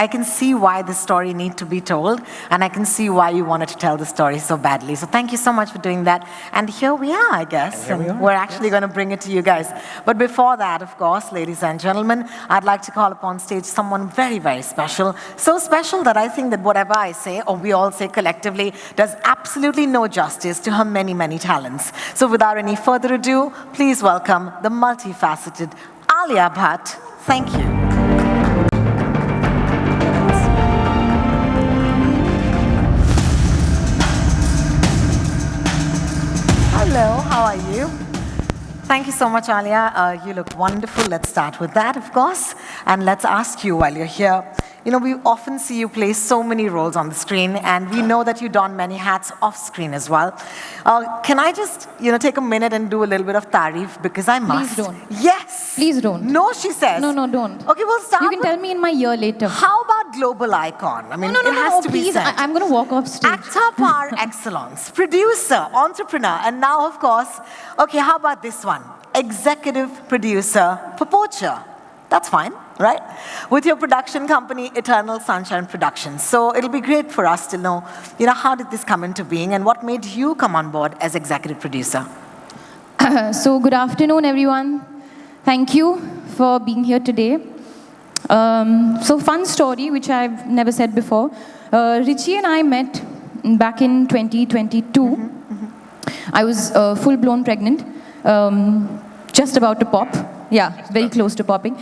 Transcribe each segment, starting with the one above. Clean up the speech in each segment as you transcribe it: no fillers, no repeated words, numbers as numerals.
I can see why this story needs to be told, and I can see why you wanted to tell the story so badly. So thank you so much for doing that. And here we are, I guess. And we're actually going to bring it to you guys. But before that, of course, ladies and gentlemen, I'd like to call upon stage someone very, very special. So special that I think that whatever I say, or we all say collectively, does absolutely no justice to her many, many talents. So without any further ado, please welcome the multifaceted Alia Bhatt. Thank you. Hello, how are you? Thank you so much, Alia. You look wonderful. Let's start with that, of course. And let's ask you while you're here. You know, we often see you play so many roles on the screen, and we know that you don many hats off screen as well. Can I just, take a minute and do a little bit of tarif, because I must. Please don't. Yes. Please don't. No, she says. No, don't. Okay, we'll start. You can tell me in my ear later. How about global icon? I mean, no, it has to please. be said. I'm going to walk off stage. Actor par excellence, producer, entrepreneur, and now, of course, okay, how about this one? Executive producer for Poacher. That's fine, right? With your production company, Eternal Sunshine Productions. So it'll be great for us to know, how did this come into being and what made you come on board as executive producer? So good afternoon, everyone. Thank you for being here today. So fun story, which I've never said before. Richie and I met back in 2022. I was full-blown pregnant, just about to pop. Yeah, very close to popping.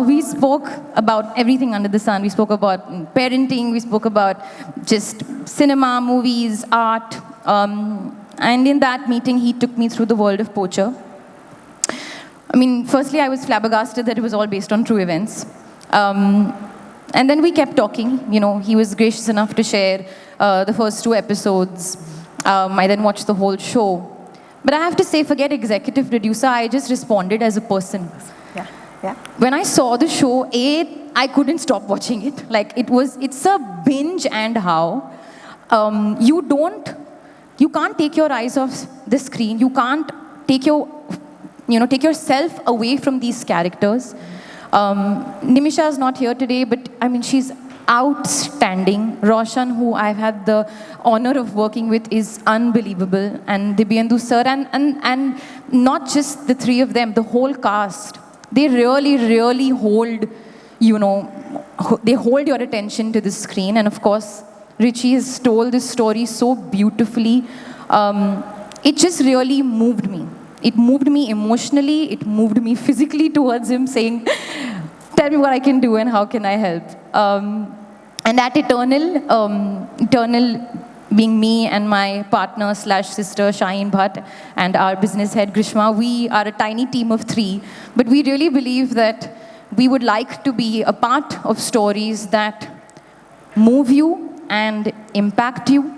We spoke about everything under the sun. We spoke about parenting. We spoke about just cinema, movies, art. And in that meeting, he took me through the world of Poacher. I mean, firstly, I was flabbergasted that it was all based on true events. And then we kept talking. He was gracious enough to share the first 2 episodes. I then watched the whole show. But I have to say, forget executive producer, I just responded as a person. Yeah. When I saw the show, I couldn't stop watching it. Like, it's a binge and how. You can't take your eyes off the screen. You can't take take yourself away from these characters. Nimisha is not here today, but I mean, she's outstanding. Roshan, who I've had the honor of working with, is unbelievable. And Dibyendu sir, and not just the 3 of them, the whole cast. They really, really hold, they hold your attention to the screen. And of course, Richie has told this story so beautifully. It just really moved me. It moved me emotionally. It moved me physically towards him, saying, tell me what I can do and how can I help. And at Eternal being me and my partner / sister Shaheen Bhatt and our business head Grishma, we are a tiny team of 3. But we really believe that we would like to be a part of stories that move you and impact you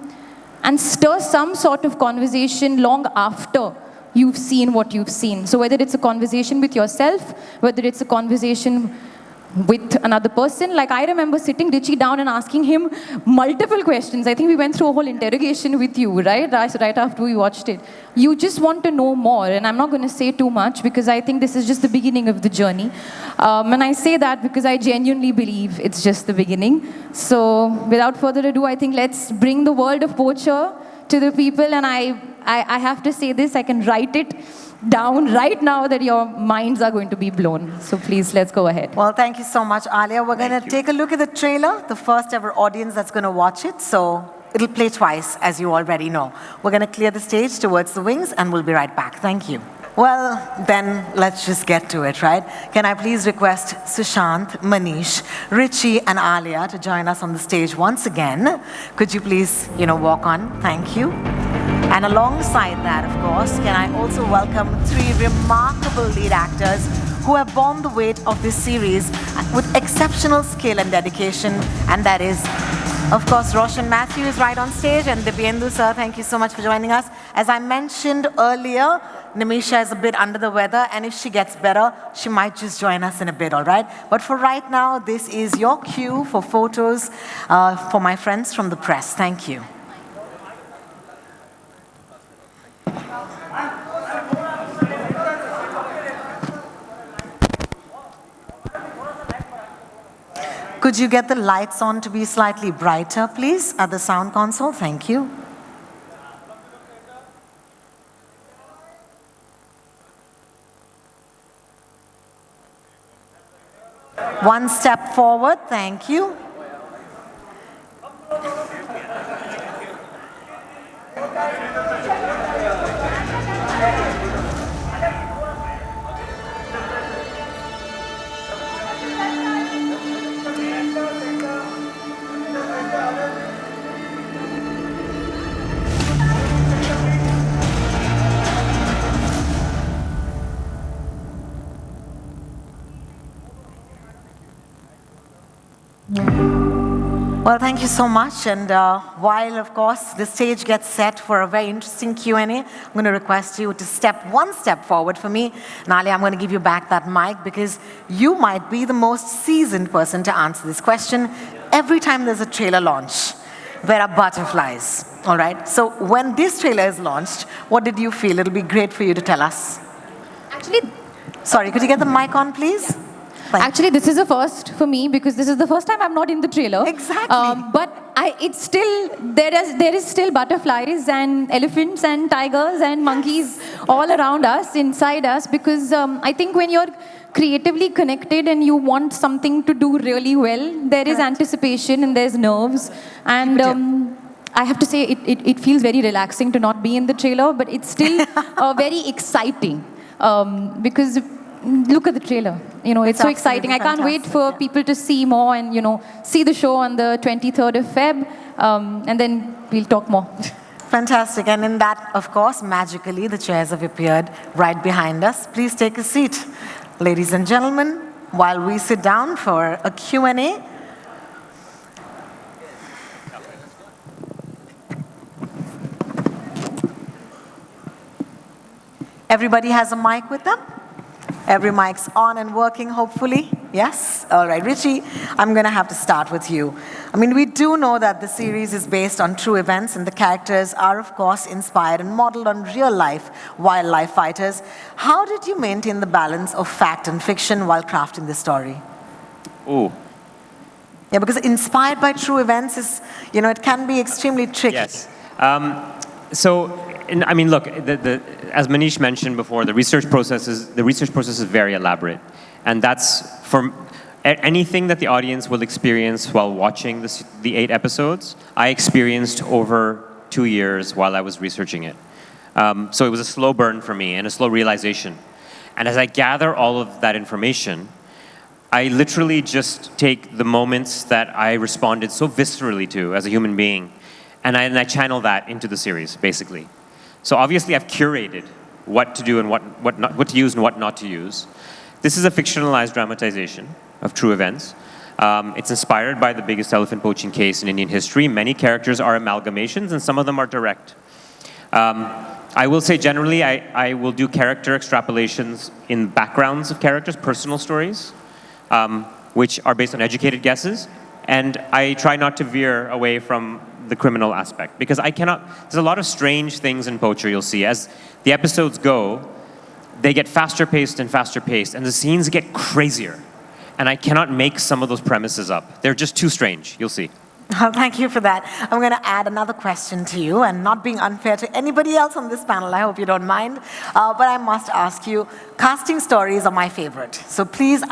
and stir some sort of conversation long after you've seen what you've seen. So whether it's a conversation with yourself, whether it's a conversation with another person. Like, I remember sitting Richie down and asking him multiple questions. I think we went through a whole interrogation with you, right? Right after we watched it. You just want to know more, and I'm not going to say too much because I think this is just the beginning of the journey. And I say that because I genuinely believe it's just the beginning. So without further ado, I think let's bring the world of Poacher to the people. And I have to say this, I can write it down right now that your minds are going to be blown. So please, let's go ahead. Well, thank you so much, Alia. We're going to take a look at the trailer, the first ever audience that's going to watch it. So it'll play twice, as you already know. We're going to clear the stage towards the wings, and we'll be right back. Thank you. Well, then let's just get to it, right? Can I please request Sushant, Manish, Richie, and Alia to join us on the stage once again? Could you please, walk on? Thank you. And alongside that, of course, can I also welcome 3 remarkable lead actors who have borne the weight of this series with exceptional skill and dedication, and that is, of course, Roshan Matthew is right on stage, and Dibyendu sir, thank you so much for joining us. As I mentioned earlier, Nimisha is a bit under the weather, and if she gets better, she might just join us in a bit, all right? But for right now, this is your cue for photos for my friends from the press. Thank you. Could you get the lights on to be slightly brighter, please, at the sound console? Thank you. One step forward, thank you. Well, thank you so much. And while, of course, the stage gets set for a very interesting Q&A, I'm going to request you to step one step forward for me. And Alia, I'm going to give you back that mic because you might be the most seasoned person to answer this question. Every time there's a trailer launch, there are butterflies, all right? So when this trailer is launched, what did you feel? It'll be great for you to tell us. Actually, sorry, could you get the mic on, please? Actually, this is a first for me because this is the first time I'm not in the trailer. Exactly. But it's still, there is still butterflies and elephants and tigers and monkeys all around us, inside us, because I think when you're creatively connected and you want something to do really well, there is anticipation and there's nerves. And I have to say, it feels very relaxing to not be in the trailer, but it's still very exciting because look at the trailer. You know, it's so exciting. I can't wait for people to see more and, you know, see the show on the 23rd of Feb, and then we'll talk more. Fantastic. And in that, of course, magically, the chairs have appeared right behind us. Please take a seat. Ladies and gentlemen, while we sit down for a Q&A, everybody has a mic with them? Every mic's on and working, hopefully? Yes? All right, Richie, I'm going to have to start with you. I mean, we do know that the series is based on true events, and the characters are, of course, inspired and modeled on real-life wildlife fighters. How did you maintain the balance of fact and fiction while crafting the story? Ooh. Yeah, because inspired by true events is, you know, it can be extremely tricky. Yes. I mean, look, as Manish mentioned before, the research process is very elaborate, and that's for anything that the audience will experience while watching the 8 episodes. I experienced over 2 years while I was researching it, so it was a slow burn for me and a slow realization. And as I gather all of that information, I literally just take the moments that I responded so viscerally to as a human being, and I channel that into the series, basically. So obviously I've curated what to do and what to use and what not to use. This is a fictionalized dramatization of true events. It's inspired by the biggest elephant poaching case in Indian history. Many characters are amalgamations and some of them are direct. I will say generally I will do character extrapolations in backgrounds of characters, personal stories, which are based on educated guesses. And I try not to veer away from the criminal aspect, because there's a lot of strange things in Poacher you'll see. As the episodes go, they get faster paced, and the scenes get crazier. And I cannot make some of those premises up. They're just too strange, you'll see. Thank you for that. I'm going to add another question to you, and not being unfair to anybody else on this panel, I hope you don't mind, but I must ask you, casting stories are my favorite. So please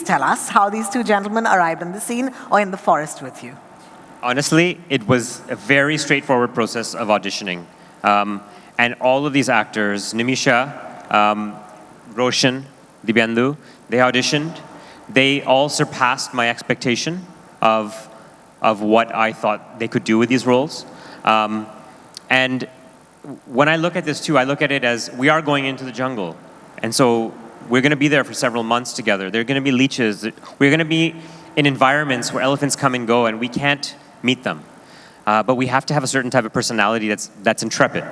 tell us how these two gentlemen arrived on the scene or in the forest with you. Honestly, it was a very straightforward process of auditioning. And all of these actors, Nimisha, Roshan, Dibyendu, they auditioned. They all surpassed my expectation of what I thought they could do with these roles. And when I look at this too, I look at it as we are going into the jungle. And so we're going to be there for several months together. There are going to be leeches. We're going to be in environments where elephants come and go, and we can't meet them. But we have to have a certain type of personality that's intrepid.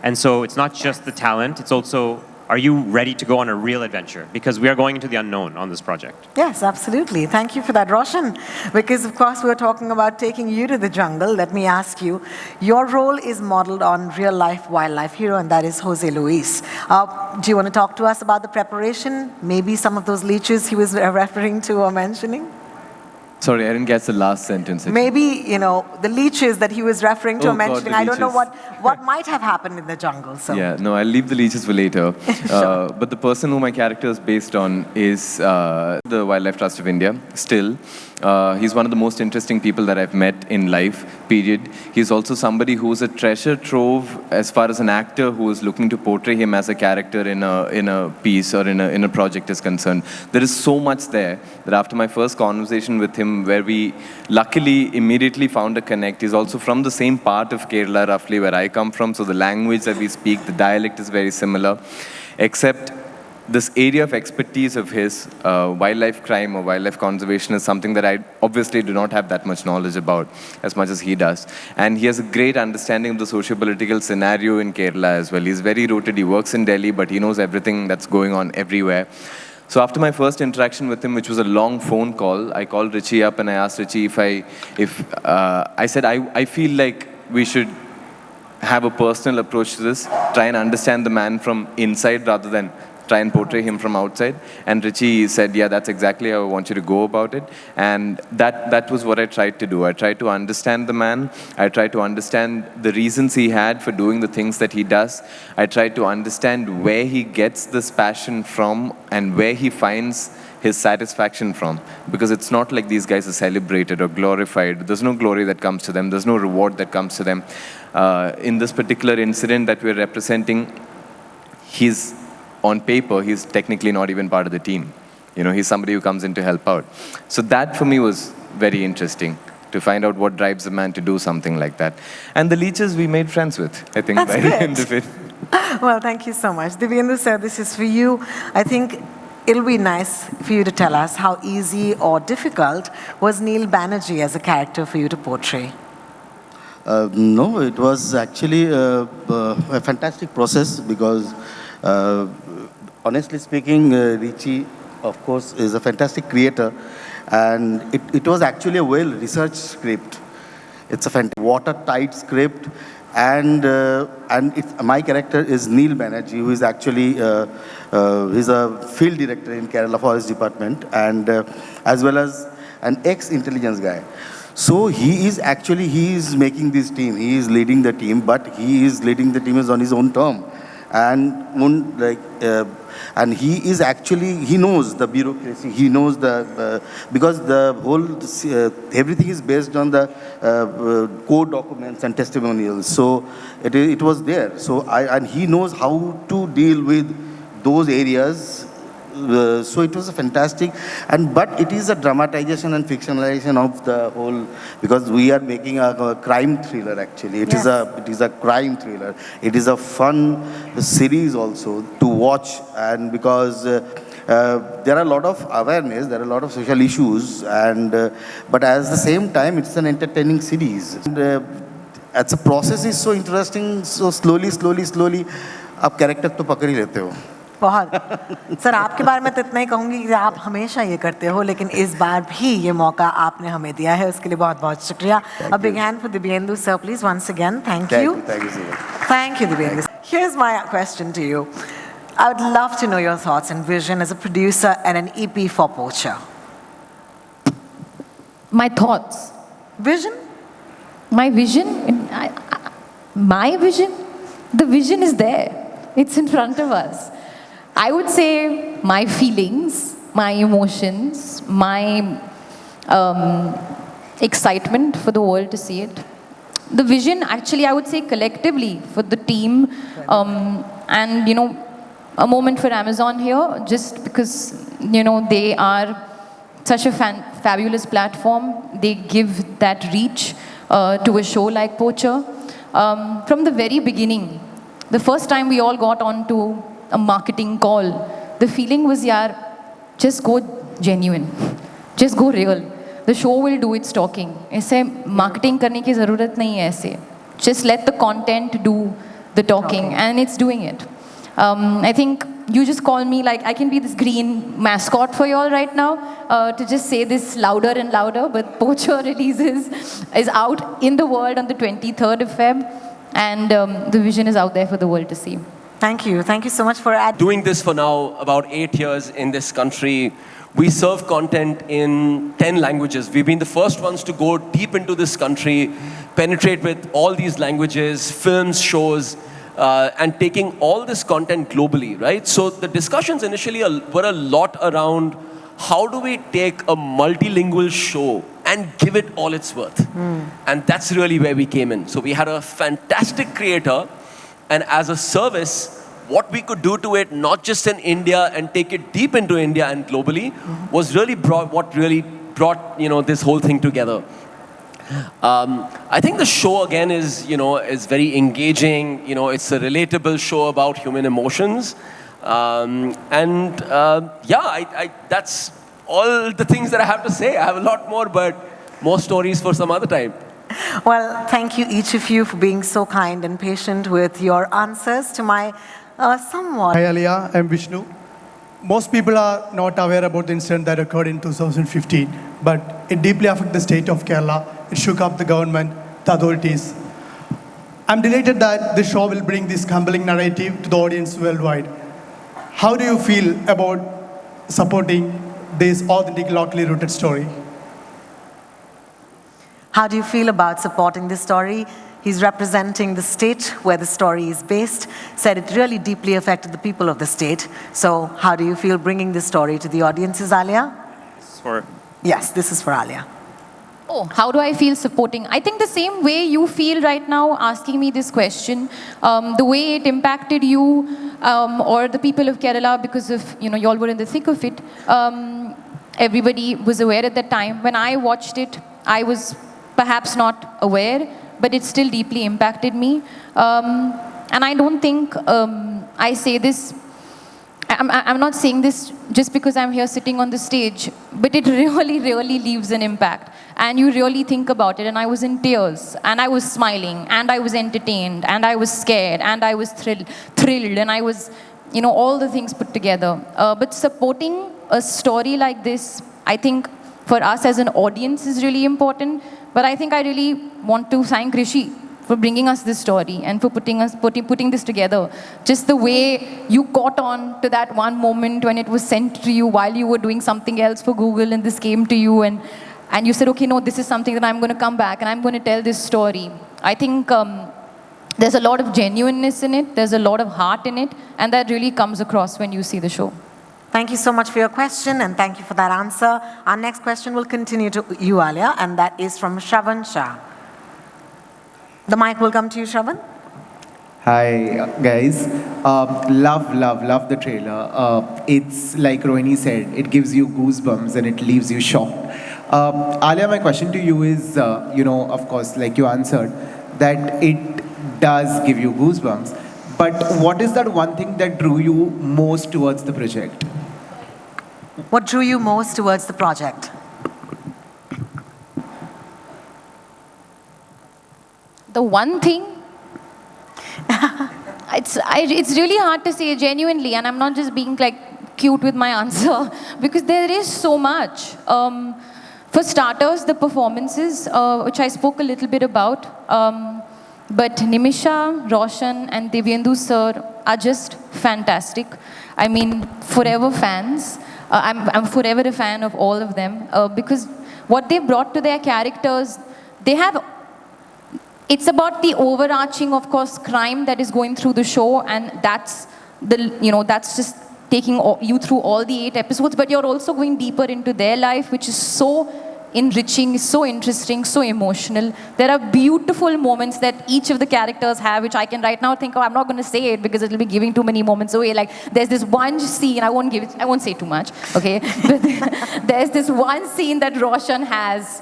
And so it's not just the talent, it's also, are you ready to go on a real adventure? Because we are going into the unknown on this project. Yes, absolutely. Thank you for that, Roshan. Because, of course, we're talking about taking you to the jungle. Let me ask you, your role is modeled on real-life wildlife hero, and that is Jose Luis. Do you want to talk to us about the preparation? Maybe some of those leeches he was referring to or mentioning? Sorry, I didn't catch the last sentence. Maybe, the leeches that he was referring to Oh, or mentioning. God, the I don't know leeches. what might have happened in the jungle. So. Yeah, no, I'll leave the leeches for later. But the person who my character is based on is the Wildlife Trust of India, still. He's one of the most interesting people that I've met in life, period. He's also somebody who's a treasure trove as far as an actor who is looking to portray him as a character in a piece or in a project is concerned. There is so much there that after my first conversation with him, where we luckily immediately found a connect. He's also from the same part of Kerala, roughly, where I come from, so the language that we speak, the dialect is very similar, except this area of expertise of his, wildlife crime or wildlife conservation, is something that I obviously do not have that much knowledge about, as much as he does. And he has a great understanding of the socio-political scenario in Kerala as well. He's very rooted, he works in Delhi, but he knows everything that's going on everywhere. So after my first interaction with him, which was a long phone call, I called Richie up and I asked Richie I said, I feel like we should have a personal approach to this, try and understand the man from inside rather than try and portray him from outside. And Richie said, yeah, that's exactly how I want you to go about it. And that was what I tried to do. I tried to understand the man. I tried to understand the reasons he had for doing the things that he does. I tried to understand where he gets this passion from and where he finds his satisfaction from. Because it's not like these guys are celebrated or glorified. There's no glory that comes to them. There's no reward that comes to them. In this particular incident that we're representing, on paper, he's technically not even part of the team. He's somebody who comes in to help out. So that for me was very interesting, to find out what drives a man to do something like that. And the leeches we made friends with, I think, by the end of it. Well, thank you so much. Divyendu sir, this is for you. I think it'll be nice for you to tell us how easy or difficult was Neil Banerjee as a character for you to portray? No, it was actually a fantastic process because honestly speaking, Richie, of course, is a fantastic creator, and it was actually a well-researched script. It's a fantastic, watertight script, and my character is Neil Banerjee, who is actually he's a field director in Kerala Forest Department, and as well as an ex-intelligence guy. So he is making this team. He is leading the team, but he is leading the team on his own term. And he knows the bureaucracy, he knows because the whole, everything is based on the court documents and testimonials. So it was there. So and he knows how to deal with those areas. So it was a fantastic, but it is a dramatization and fictionalization of the whole, because we are making a crime thriller actually. It is a crime thriller. It is a fun series also to watch, and because there are a lot of awareness, there are a lot of social issues, but at the same time it's an entertaining series. And the process is so interesting. So slowly, आप character तो पकड़ ही लेते हो. बहुत sir, आपके बारे में तो इतना ही कहूँगी कि आप हमेशा ये करते हो, लेकिन इस बार भी ये मौका आपने हमें दिया है, उसके लिए बहुत बहुत शुक्रिया. A big hand for Divyendu sir, please, once again. Thank you. Thank you so much. Thank you, Divyendu. Here's my question to you. I would love to know your thoughts and vision as a producer and an EP for Poacher. My thoughts. Vision? My vision? My vision? The vision is there. It's in front of us. I would say my feelings, my emotions, my excitement for the world to see it. The vision, actually, I would say collectively for the team, and a moment for Amazon here, just because they are such a fabulous platform. They give that reach to a show like Poacher. From the very beginning, the first time we all got onto a marketing call, the feeling was, just go genuine, just go real. The show will do its talking. ऐसे marketing करने की ज़रूरत नहीं है ऐसे. Just let the content do the talking, and it's doing it. I think you just call me, like I can be this green mascot for you all right now, to just say this louder and louder, but Poacher is out in the world on the 23rd of Feb, and the vision is out there for the world to see. Thank you. Thank you so much for adding. Doing this for now about 8 years in this country. We serve content in 10 languages. We've been the first ones to go deep into this country, penetrate with all these languages, films, shows, and taking all this content globally, right? So the discussions initially were a lot around how do we take a multilingual show and give it all its worth? And that's really where we came in. So we had a fantastic creator, and as a service, what we could do to it, not just in India and take it deep into India and globally, was really what really brought this whole thing together. I think the show again is very engaging. It's a relatable show about human emotions, that's all the things that I have to say. I have a lot more, but more stories for some other time. Well, thank you each of you for being so kind and patient with your answers to my somewhat. Hi Alia, I'm Vishnu. Most people are not aware about the incident that occurred in 2015, but it deeply affected the state of Kerala. It shook up the government, the authorities. I'm delighted that this show will bring this compelling narrative to the audience worldwide. How do you feel about supporting this authentic, locally rooted story? How do you feel about supporting this story? He's representing the state where the story is based, said it really deeply affected the people of the state. So how do you feel bringing this story to the audiences, Alia? Yes, this is for Alia. Oh, how do I feel supporting? I think the same way you feel right now asking me this question, the way it impacted you or the people of Kerala because of, you all were in the thick of it. Everybody was aware at that time. When I watched it, I was perhaps not aware, but it still deeply impacted me. And I don't think I say this, I'm not saying this just because I'm here sitting on the stage, but it really, really leaves an impact. And you really think about it, and I was in tears, and I was smiling, and I was entertained, and I was scared, and I was thrilled, and I was, all the things put together. But supporting a story like this, I think for us as an audience is really important. But I think I really want to thank Rishi for bringing us this story and for putting this together. Just the way you caught on to that one moment when it was sent to you while you were doing something else for Google, and this came to you, and you said, okay, no, this is something that I'm going to come back and I'm going to tell this story. I think there's a lot of genuineness in it, there's a lot of heart in it, and that really comes across when you see the show. Thank you so much for your question, and thank you for that answer. Our next question will continue to you, Alia, and that is from Shravan Shah. The mic will come to you, Shravan. Hi, guys. Love the trailer. It's like Rohini said, it gives you goosebumps and it leaves you shocked. Alia, my question to you is, of course, like you answered, that it does give you goosebumps. But what is that one thing that drew you most towards the project? What drew you most towards the project? The one thing, it's really hard to say genuinely, and I'm not just being like cute with my answer, because there is so much. For starters, the performances, which I spoke a little bit about, but Nimisha, Roshan and Divyendu sir are just fantastic. I mean, forever fans. I'm forever a fan of all of them because what they brought to their characters, it's about the overarching, of course, crime that is going through the show, and that's just taking you through all the 8 episodes, but you're also going deeper into their life, which is so enriching, so interesting, so emotional. There are beautiful moments that each of the characters have, which I can right now think, I'm not going to say it because it'll be giving too many moments away. Like, there's this one scene, I won't say too much, okay? But there's this one scene that Roshan has,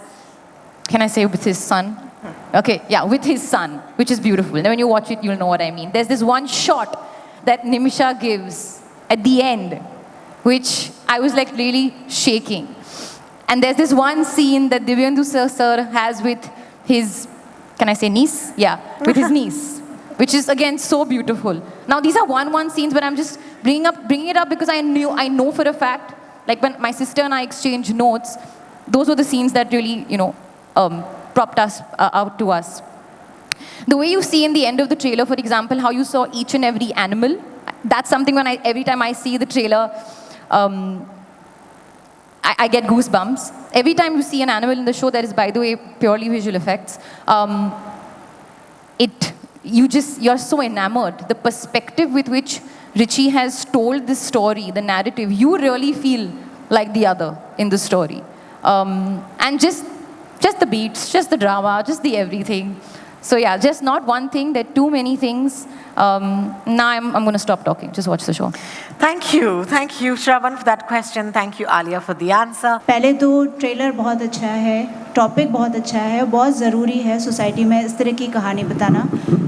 can I say with his son? Okay, yeah, with his son, which is beautiful. And when you watch it, you'll know what I mean. There's this one shot that Nimisha gives at the end, which I was like really shaking. And there's this one scene that Divyendu sir has with his, can I say niece? Yeah, with his niece, which is again so beautiful. Now these are one scenes, but I'm just bringing it up because I know for a fact, like when my sister and I exchanged notes, those were the scenes that really, propped us out to us. The way you see in the end of the trailer, for example, how you saw each and every animal, that's something every time I see the trailer, I get goosebumps. Every time you see an animal in the show, that is, by the way, purely visual effects, you're so enamored. The perspective with which Richie has told this story, the narrative, you really feel like the other in the story. And just the beats, just the drama, just the everything. So yeah, just not one thing, there are too many things. Now I'm going to stop talking. Just watch the show. Thank you, Shravan, for that question. Thank you, Alia, for the answer. पहले तो trailer बहुत अच्छा है, topic बहुत अच्छा है, बहुत ज़रूरी है सोसाइटी में इस तरह की कहानी बताना,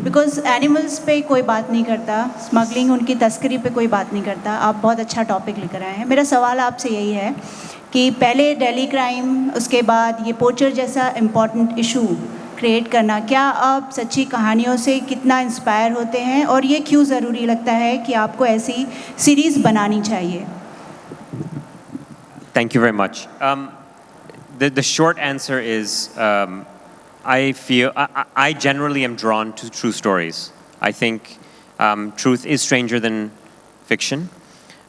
बिकॉज एनिमल्स पे कोई बात नहीं करता, स्मगलिंग उनकी तस्करी पे कोई बात नहीं करता. आप बहुत अच्छा टॉपिक लेकर आए हैं. मेरा सवाल आपसे यही है कि पहले दिल्ली क्राइम, उसके बाद ये पोचर जैसा इम्पॉर्टेंट इशू क्रिएट करना, क्या आप सच्ची कहानियों से कितना इंस्पायर होते हैं और ये क्यों ज़रूरी लगता है कि आपको ऐसी सीरीज़ बनानी चाहिए? Thank you very much. The short answer is I generally am drawn to true stories. I think truth is stranger than fiction.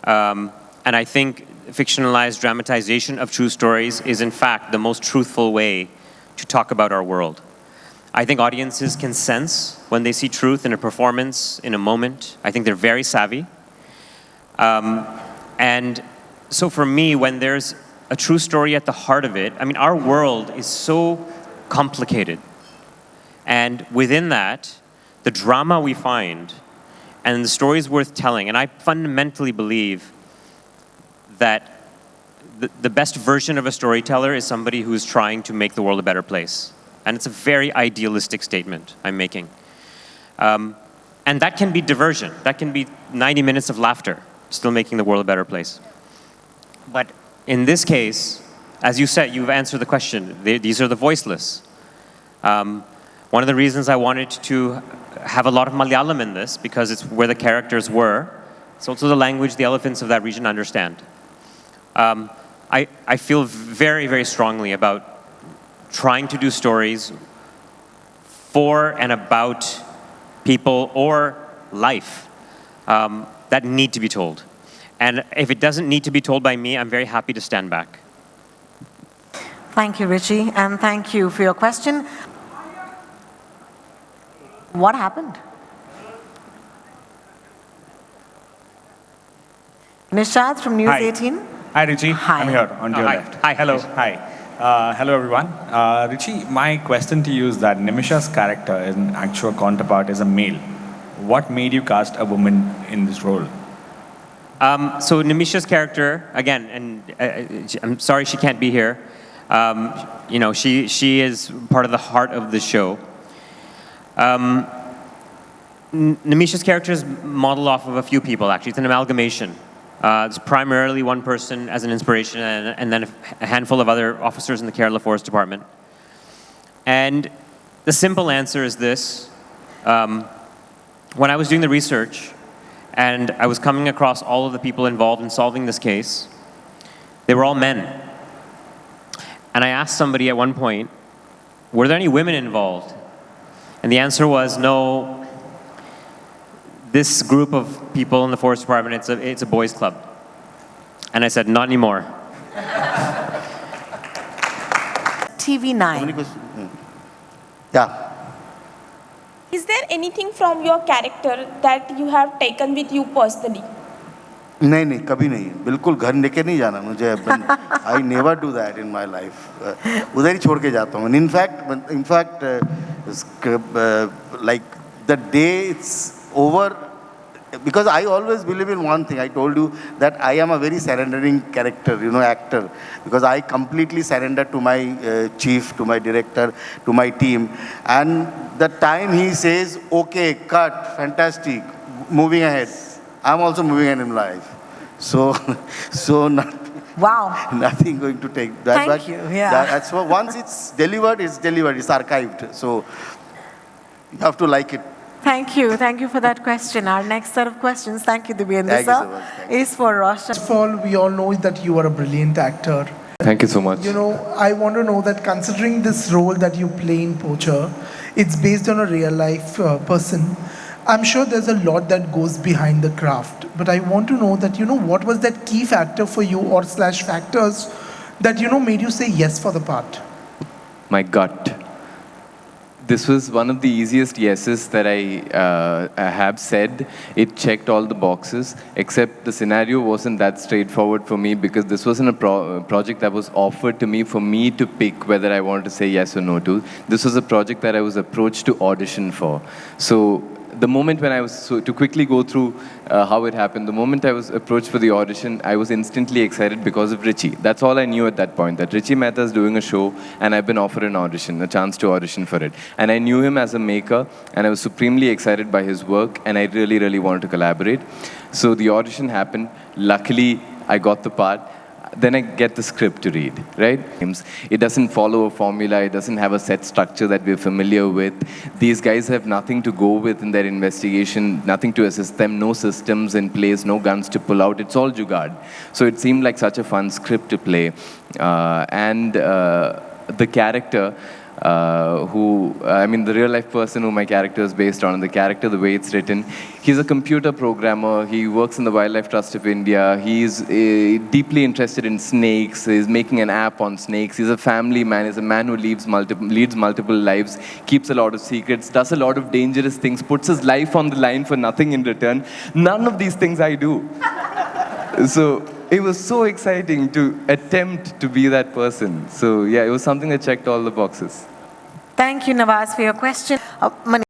And I think fictionalized dramatization of true stories is in fact the most truthful way to talk about our world. I think audiences can sense when they see truth in a performance, in a moment. I think they're very savvy. And so for me, when there's a true story at the heart of it, I mean, our world is so complicated. And within that, the drama we find and the stories worth telling, and I fundamentally believe that the best version of a storyteller is somebody who's trying to make the world a better place. And it's a very idealistic statement I'm making. And that can be diversion. That can be 90 minutes of laughter, still making the world a better place. But in this case, as you said, you've answered the question. These are the voiceless. One of the reasons I wanted to have a lot of Malayalam in this, because it's where the characters were. It's also the language the elephants of that region understand. I feel very, very strongly about trying to do stories for and about people or life that need to be told. And if it doesn't need to be told by me, I'm very happy to stand back. Thank you, Richie, and thank you for your question. What happened? Nishad from News 18. Hi, Richie. Hi. I'm here on your Hi. left. Hi. Hello. Hi. Hello, everyone. Richie, my question to you is that Nimisha's character, an actual counterpart, is a male. What made you cast a woman in this role? So Nimisha's character, again, and I'm sorry she can't be here. You know, she is part of the heart of the show. Nimisha's character is modeled off of a few people, actually. It's an amalgamation. It's primarily one person as an inspiration, and then a handful of other officers in the Kerala Forest Department. And the simple answer is this. When I was doing the research, and I was coming across all of the people involved in solving this case, they were all men. And I asked somebody at one point, were there any women involved? And the answer was no. This group of people in the Forest Department, it's a boys' club. And I said, not anymore. TV9. Yeah. Is there anything from your character that you have taken with you personally? नहीं कभी नहीं, बिल्कुल घर लेके नहीं जाना मुझे. I never do that in my life. उधर ही छोड़ के जाता हूँ. In fact, like the day it's over, because I always believe in one thing. I told you that I am a very surrendering character, actor, because I completely surrender to my chief, to my director, to my team. And the time he says, okay, cut, fantastic, moving ahead, I'm also moving ahead in life. So Wow. nothing going to take that. Thank you. Yeah. That's what, once it's delivered, it's archived. So you have to like it. Thank you for that question. Our next set of questions, thank you, Dibyendu Thank you sir, so much. Thank you. is for Roshan. First of all, we all know that you are a brilliant actor. Thank you so much. You know, I want to know that considering this role that you play in Poacher, it's based on a real life person. I'm sure there's a lot that goes behind the craft, but I want to know that, what was that key factor for you or / factors that, made you say yes for the part? My gut. This was one of the easiest yeses that I have said. It checked all the boxes, except the scenario wasn't that straightforward for me because this wasn't a project that was offered to me for me to pick whether I wanted to say yes or no to. This was a project that I was approached to audition for. So the moment when I was, to quickly go through how it happened, the moment I was approached for the audition, I was instantly excited because of Richie. That's all I knew at that point, that Richie Mehta is doing a show and I've been offered an audition, a chance to audition for it. And I knew him as a maker and I was supremely excited by his work and I really, really wanted to collaborate. So the audition happened. Luckily, I got the part. Then I get the script to read, right? It doesn't follow a formula. It doesn't have a set structure that we're familiar with. These guys have nothing to go with in their investigation, nothing to assist them, no systems in place, no guns to pull out. It's all jugaad. So it seemed like such a fun script to play. The character, the real life person who my character is based on, the character, the way it's written, he's a computer programmer. He works in the Wildlife Trust of India. He's deeply interested in snakes. He's making an app on snakes. He's a family man. He's a man who leads multiple lives, keeps a lot of secrets, does a lot of dangerous things, puts his life on the line for nothing in return. None of these things I do. So it was so exciting to attempt to be that person. So yeah, it was something that checked all the boxes. Thank you, Nawaz, for your question.